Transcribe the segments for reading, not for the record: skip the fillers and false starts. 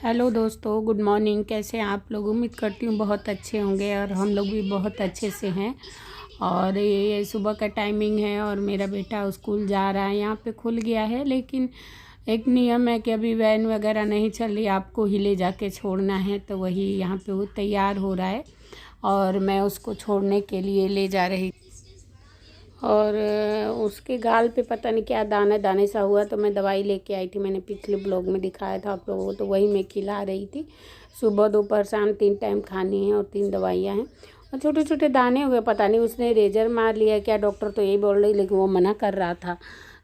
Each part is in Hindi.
हेलो दोस्तों, गुड मॉर्निंग। कैसे हैं आप लोग? उम्मीद करती हूँ बहुत अच्छे होंगे और हम लोग भी बहुत अच्छे से हैं। और ये सुबह का टाइमिंग है और मेरा बेटा स्कूल जा रहा है। यहाँ पे खुल गया है, लेकिन एक नियम है कि अभी वैन वगैरह नहीं चल रही, आपको ही ले जाके छोड़ना है। तो वही यहाँ पे वो तैयार हो रहा है और मैं उसको छोड़ने के लिए ले जा रही। और उसके गाल पे पता नहीं क्या दाने दाने सा हुआ, तो मैं दवाई लेके आई थी। मैंने पिछले ब्लॉग में दिखाया था आप लोगों को, तो वही मैं खिला रही थी। सुबह दोपहर शाम 3 टाइम खानी है और 3 दवाइयाँ हैं। और छोटे छोटे दाने हुए, पता नहीं उसने रेजर मार लिया क्या, डॉक्टर तो यही बोल रही, लेकिन वो मना कर रहा था।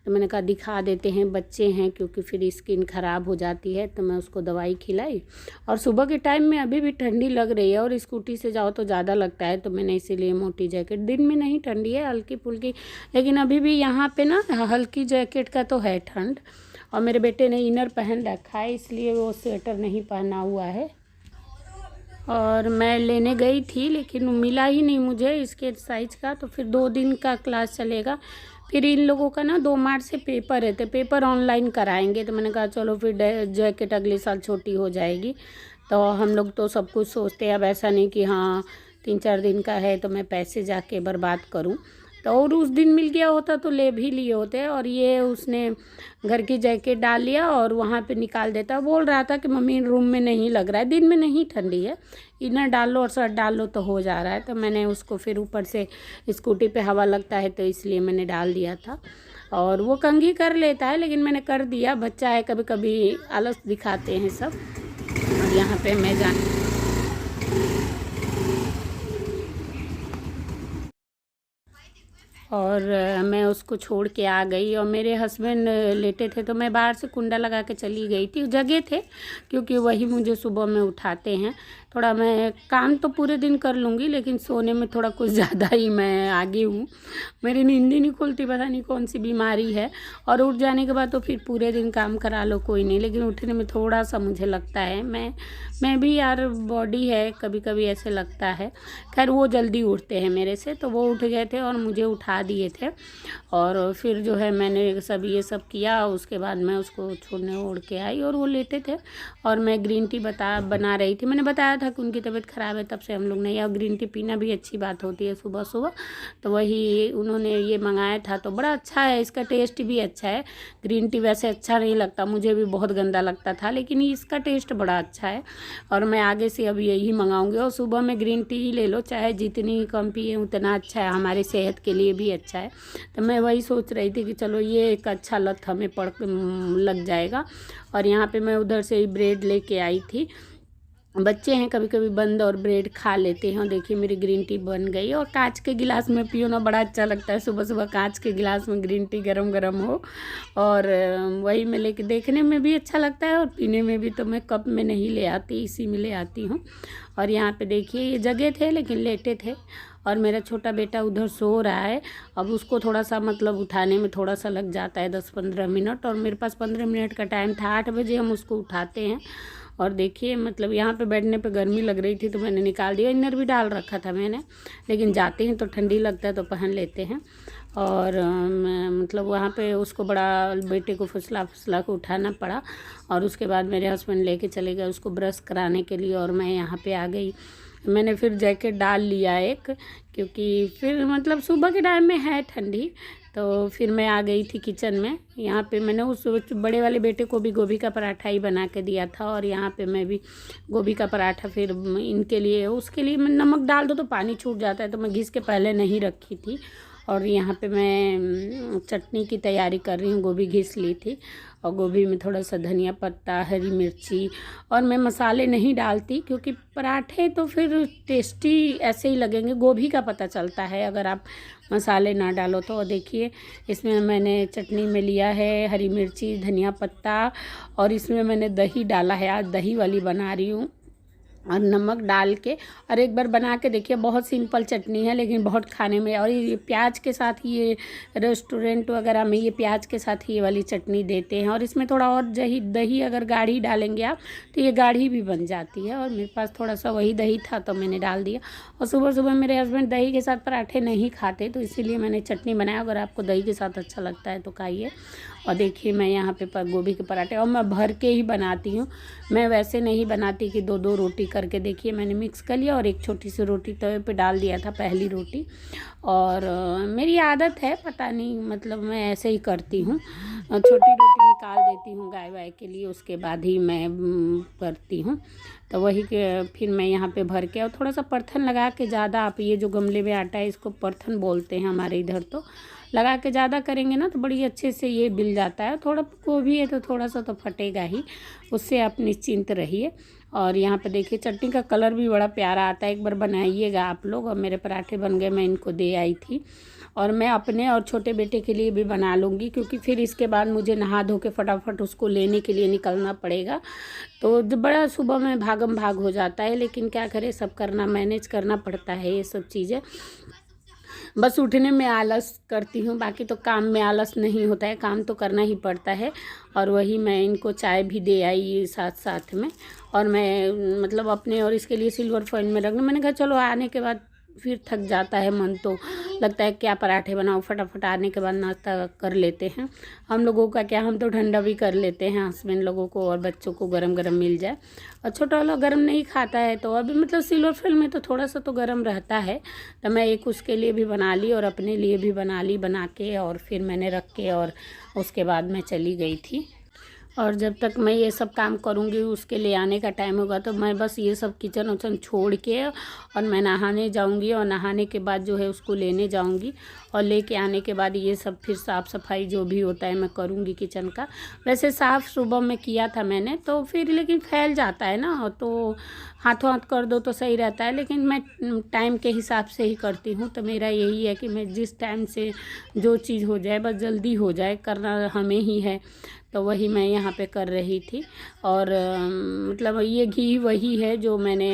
तो मैंने कहा दिखा देते हैं, बच्चे हैं, क्योंकि फिर स्किन ख़राब हो जाती है। तो मैं उसको दवाई खिलाई। और सुबह के टाइम में अभी भी ठंडी लग रही है और स्कूटी से जाओ तो ज़्यादा लगता है, तो मैंने इसीलिए मोटी जैकेट, दिन में नहीं ठंडी है, हल्की फुल्की, लेकिन अभी भी यहाँ पे ना हल्की जैकेट का तो है ठंड। और मेरे बेटे ने इनर पहन रखा है, इसलिए वो स्वेटर नहीं पहना हुआ है। और मैं लेने गई थी, लेकिन मिला ही नहीं मुझे इसके साइज़ का। तो फिर 2 दिन का क्लास चलेगा, फिर इन लोगों का ना 2 मार्च से पेपर है, तो पेपर ऑनलाइन कराएंगे। तो मैंने कहा चलो फिर जैकेट अगले साल छोटी हो जाएगी। तो हम लोग तो सब कुछ सोचते हैं, अब ऐसा नहीं कि हाँ 3-4 दिन का है तो मैं पैसे जाके बर्बाद करूँ। तो और उस दिन मिल गया होता तो ले भी लिए होते। और ये उसने घर की जैकेट डाल लिया और वहाँ पे निकाल देता। बोल रहा था कि मम्मी रूम में नहीं लग रहा है, दिन में नहीं ठंडी है, इनर डाल लो और शर्ट डाल लो तो हो जा रहा है। तो मैंने उसको फिर ऊपर से स्कूटी पे हवा लगता है तो इसलिए मैंने डाल दिया था। और वो कंघी कर लेता है, लेकिन मैंने कर दिया। बच्चा है, कभी कभी आलस दिखाते हैं सब। और यहाँ पे मैं और मैं उसको छोड़ के आ गई। और मेरे हस्बैंड लेटे थे, तो मैं बाहर से कुंडा लगा के चली गई थी। जगह थे, क्योंकि वही मुझे सुबह में उठाते हैं। थोड़ा मैं काम तो पूरे दिन कर लूँगी, लेकिन सोने में थोड़ा कुछ ज़्यादा ही मैं आगे हूँ। मेरी नींद ही नहीं खुलती, पता नहीं कौन सी बीमारी है। और उठ जाने के बाद तो फिर पूरे दिन काम करा लो कोई नहीं, लेकिन उठने में थोड़ा सा मुझे लगता है, मैं भी यार, बॉडी है, कभी कभी ऐसे लगता है। खैर वो जल्दी उठते हैं मेरे से, तो वो उठ गए थे और मुझे उठा दिए थे। और फिर जो है मैंने सब ये सब किया। उसके बाद मैं उसको छोड़ने ओढ़ के आई और वो लेटे थे। और मैं ग्रीन टी बना रही थी। मैंने बताया था कि उनकी तबीयत ख़राब है, तब से हम लोग नहीं। और ग्रीन टी पीना भी अच्छी बात होती है सुबह सुबह। तो वही उन्होंने ये मंगाया था, तो बड़ा अच्छा है, इसका टेस्ट भी अच्छा है। ग्रीन टी वैसे अच्छा नहीं लगता, मुझे भी बहुत गंदा लगता था, लेकिन इसका टेस्ट बड़ा अच्छा है। और मैं आगे से अब यही मंगाऊंगी। और सुबह में ग्रीन टी ही ले लो, चाहे जितनी कम पिए उतना अच्छा है, हमारे सेहत के लिए भी अच्छा है। तो मैं वही सोच रही थी कि चलो ये एक अच्छा लत हमें लग जाएगा। और यहाँ पे मैं उधर से ही ब्रेड लेके आई थी। बच्चे हैं, कभी कभी बंद और ब्रेड खा लेते हैं। और देखिए मेरी ग्रीन टी बन गई। और कांच के गिलास में पियो ना, बड़ा अच्छा लगता है सुबह सुबह कांच के गिलास में ग्रीन टी गरम गरम हो। और वही मैं लेके, देखने में भी अच्छा लगता है और पीने में भी। तो मैं कप में नहीं ले आती, इसी में ले आती हूँ। और यहाँ पे देखिए ये जगह थे, लेकिन लेटे थे। और मेरा छोटा बेटा उधर सो रहा है। अब उसको थोड़ा सा मतलब उठाने में थोड़ा सा लग जाता है, 10-15 मिनट। और मेरे पास 15 मिनट का टाइम था, 8 बजे हम उसको उठाते हैं। और देखिए मतलब यहाँ पे बैठने पे गर्मी लग रही थी, तो मैंने निकाल दिया। इनर भी डाल रखा था मैंने, लेकिन जाते हैं तो ठंडी लगता है तो पहन लेते हैं। और मतलब वहाँ पे उसको बड़ा बेटे को फुसला फुसला के उठाना पड़ा। और उसके बाद मेरे हस्बैंड लेके चले गए उसको ब्रश कराने के लिए। और मैं यहाँ पे आ गई। मैंने फिर जैकेट डाल लिया एक, क्योंकि फिर मतलब सुबह के टाइम में है ठंडी। तो फिर मैं आ गई थी किचन में। यहाँ पे मैंने उस बड़े वाले बेटे को भी गोभी का पराठा ही बना के दिया था। और यहाँ पे मैं भी गोभी का पराठा फिर इनके लिए, उसके लिए मैं नमक डाल दो तो पानी छूट जाता है, तो मैं घिस के पहले नहीं रखी थी। और यहाँ पे मैं चटनी की तैयारी कर रही हूँ। गोभी घिस ली थी और गोभी में थोड़ा सा धनिया पत्ता, हरी मिर्ची। और मैं मसाले नहीं डालती, क्योंकि पराठे तो फिर टेस्टी ऐसे ही लगेंगे, गोभी का पता चलता है अगर आप मसाले ना डालो तो। देखिए इसमें मैंने चटनी में लिया है हरी मिर्ची, धनिया पत्ता। और इसमें मैंने दही डाला है, आज दही वाली बना रही हूँ। और नमक डाल के, और एक बार बना के देखिए, बहुत सिंपल चटनी है लेकिन बहुत खाने में। और ये प्याज के साथ, ये रेस्टोरेंट वगैरह में ये प्याज के साथ ये वाली चटनी देते हैं। और इसमें थोड़ा और दही अगर गाढ़ी डालेंगे आप तो ये गाढ़ी भी बन जाती है। और मेरे पास थोड़ा सा वही दही था तो मैंने डाल दिया। और सुबह सुबह मेरे हस्बैंड दही के साथ पराठे नहीं खाते, तो इसीलिए मैंने चटनी बनाया। अगर आपको दही के साथ अच्छा लगता है तो खाइए। और देखिए मैं यहाँ पे गोभी के पराठे, और मैं भर के ही बनाती हूँ, मैं वैसे नहीं बनाती कि 2-2 रोटी करके। देखिए मैंने मिक्स कर लिया और एक छोटी सी रोटी तवे पे डाल दिया था, पहली रोटी। और मेरी आदत है, पता नहीं मतलब मैं ऐसे ही करती हूँ, छोटी रोटी निकाल देती हूँ गाय वाय के लिए, उसके बाद ही मैं करती हूँ। तो वही के फिर मैं यहाँ पे भर के और थोड़ा सा परथन लगा के, ज़्यादा आप ये जो गमले में आटा है इसको परथन बोलते हैं हमारे इधर, तो लगा के ज़्यादा करेंगे ना तो बड़ी अच्छे से ये बिल जाता है। थोड़ा गोभी है तो थोड़ा सा तो फटेगा ही, उससे आप निश्चिंत रहिए। और यहाँ पे देखिए चटनी का कलर भी बड़ा प्यारा आता है, एक बार बनाइएगा आप लोग। और मेरे पराठे बन गए, मैं इनको दे आई थी, और मैं अपने और छोटे बेटे के लिए भी बना लूँगी, क्योंकि फिर इसके बाद मुझे नहा धो के फटाफट उसको लेने के लिए निकलना पड़ेगा। तो बड़ा सुबह में भागम भाग हो जाता है, लेकिन क्या करें, सब करना, मैनेज करना पड़ता है ये सब चीज़ें। बस उठने में आलस करती हूँ, बाकी तो काम में आलस नहीं होता है, काम तो करना ही पड़ता है। और वही मैं इनको चाय भी दे आई साथ साथ में, और मैं मतलब अपने और इसके लिए सिल्वर फॉइल में रखना। मैंने कहा चलो आने के बाद फिर थक जाता है मन, तो लगता है क्या पराठे बनाओ, फटाफट आने के बाद नाश्ता कर लेते हैं। हम लोगों का क्या, हम तो ठंडा भी कर लेते हैं, हस्बैंड लोगों को और बच्चों को गरम गरम मिल जाए। और छोटा वाला गरम नहीं खाता है, तो अभी मतलब सिल्वर फॉइल में तो थोड़ा सा तो गरम रहता है, तो मैं एक उसके लिए भी बना ली और अपने लिए भी बना ली, बना के और फिर मैंने रख के और उसके बाद मैं चली गई थी। और जब तक मैं ये सब काम करूँगी, उसके लिए आने का टाइम होगा, तो मैं बस ये सब किचन उचन छोड़ के और मैं नहाने जाऊँगी, और नहाने के बाद जो है उसको लेने जाऊँगी, और लेके आने के बाद ये सब फिर साफ़ सफाई जो भी होता है मैं करूँगी किचन का। वैसे साफ़ सुबह में किया था मैंने, तो फिर लेकिन फैल जाता है ना, तो हाथों हाथ कर दो तो सही रहता है, लेकिन मैं टाइम के हिसाब से ही करती हूँ। तो मेरा यही है कि मैं जिस टाइम से जो चीज़ हो जाए बस जल्दी हो जाए, करना हमें ही है। तो वही मैं यहाँ पे कर रही थी। और मतलब ये घी वही है जो मैंने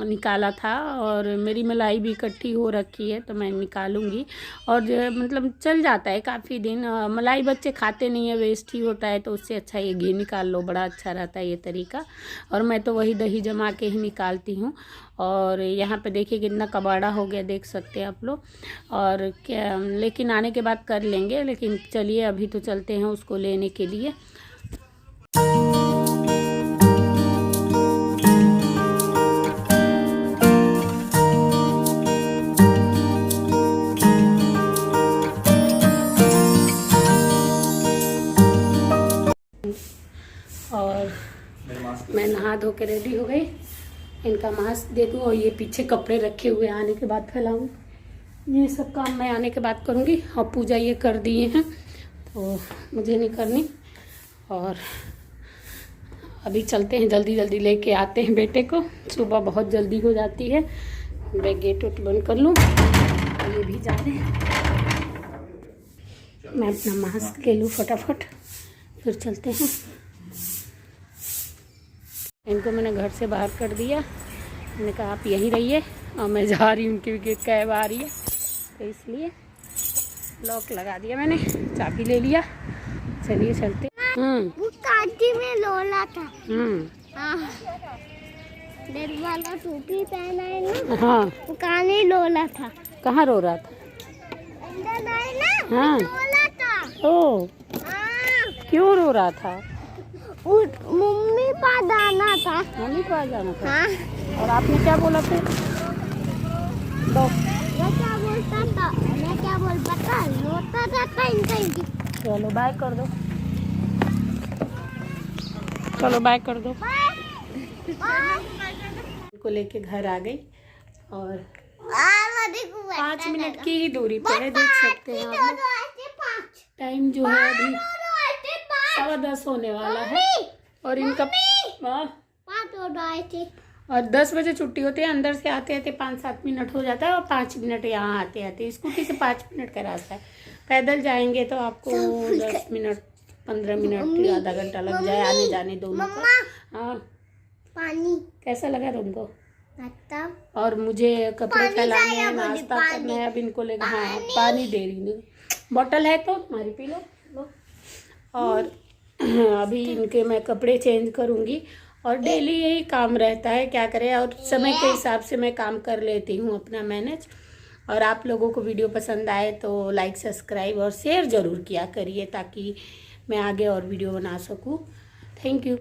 निकाला था, और मेरी मलाई भी इकट्ठी हो रखी है, तो मैं निकालूंगी। और मतलब चल जाता है काफ़ी दिन। मलाई बच्चे खाते नहीं है, वेस्ट ही होता है, तो उससे अच्छा ये घी निकाल लो, बड़ा अच्छा रहता है ये तरीका। और मैं तो वही दही जमा के ही निकालती हूँ। और यहाँ पे देखिए कितना कबाड़ा हो गया, देख सकते हैं आप लोग। और क्या, लेकिन आने के बाद कर लेंगे, लेकिन चलिए अभी तो चलते हैं उसको लेने के लिए। और मैं नहा धो के रेडी हो गई, इनका मास्क दे दूँ, और ये पीछे कपड़े रखे हुए आने के बाद फैलाऊँ। ये सब काम मैं आने के बाद करूँगी। और पूजा ये कर दिए हैं तो मुझे नहीं करनी। और अभी चलते हैं, जल्दी जल्दी लेके आते हैं बेटे को, सुबह बहुत जल्दी हो जाती है। मैं गेट वेट बंद कर लूँ, ये भी जा रहे हैं। मैं अपना मास्क ले लूँ फटाफट, फिर चलते हैं। इनको मैंने घर से बाहर कर दिया, मैंने कहा आप यहीं रहिए, और मैं जा रही हूँ, उनकी कैब आ रही है, तो इसलिए लॉक लगा दिया मैंने, चाबी ले लिया। चलिए चलते। वो कांटी में लोला था। डेढ़ वाला टोपी पहना है ना। हाँ, वो कानी लोला था। कहाँ रो रहा था? अंदर आए ना। हाँ, लोला था। ओ, क्यों रो रहा था? मम्मी पास जाना था। मम्मी पास जाना था। हाँ। और आपने क्या बोला फिर? दो। मैं क्या बोलता था? मैं क्या बोलता था? रोता रहता इनका। चलो बाय कर दो, चलो बाय कर दो। इनको लेके घर आ गई, और 5 मिनट की ही दूरी पर है, देख सकते हैं आप लोग। टाइम जो है अभी 10:15 होने वाला है, और इनका और 10 बजे छुट्टी होती है। अंदर से आते आते 5-7 मिनट हो जाता है, और 5 मिनट यहाँ आते आते। स्कूटी से 5 मिनट का रास्ता है, पैदल जाएंगे तो आपको 10 मिनट 15 मिनट आधा घंटा लग जाए आने जाने दोनों का। हाँ, पानी कैसा लगा तुमको? और मुझे कपड़े फैलाने हैं, नाश्ता करना है, अब इनको लेकर। हाँ, पानी दे रही हूँ, बोतल है तो तुम्हारी, पी लो। और अभी इनके मैं कपड़े चेंज करूँगी, और डेली यही काम रहता है, क्या करें। और समय के हिसाब से मैं काम कर लेती हूँ अपना मैनेज। और आप लोगों को वीडियो पसंद आए तो लाइक, सब्सक्राइब और शेयर ज़रूर किया करिए, ताकि मैं आगे और वीडियो बना सकूँ। Thank you.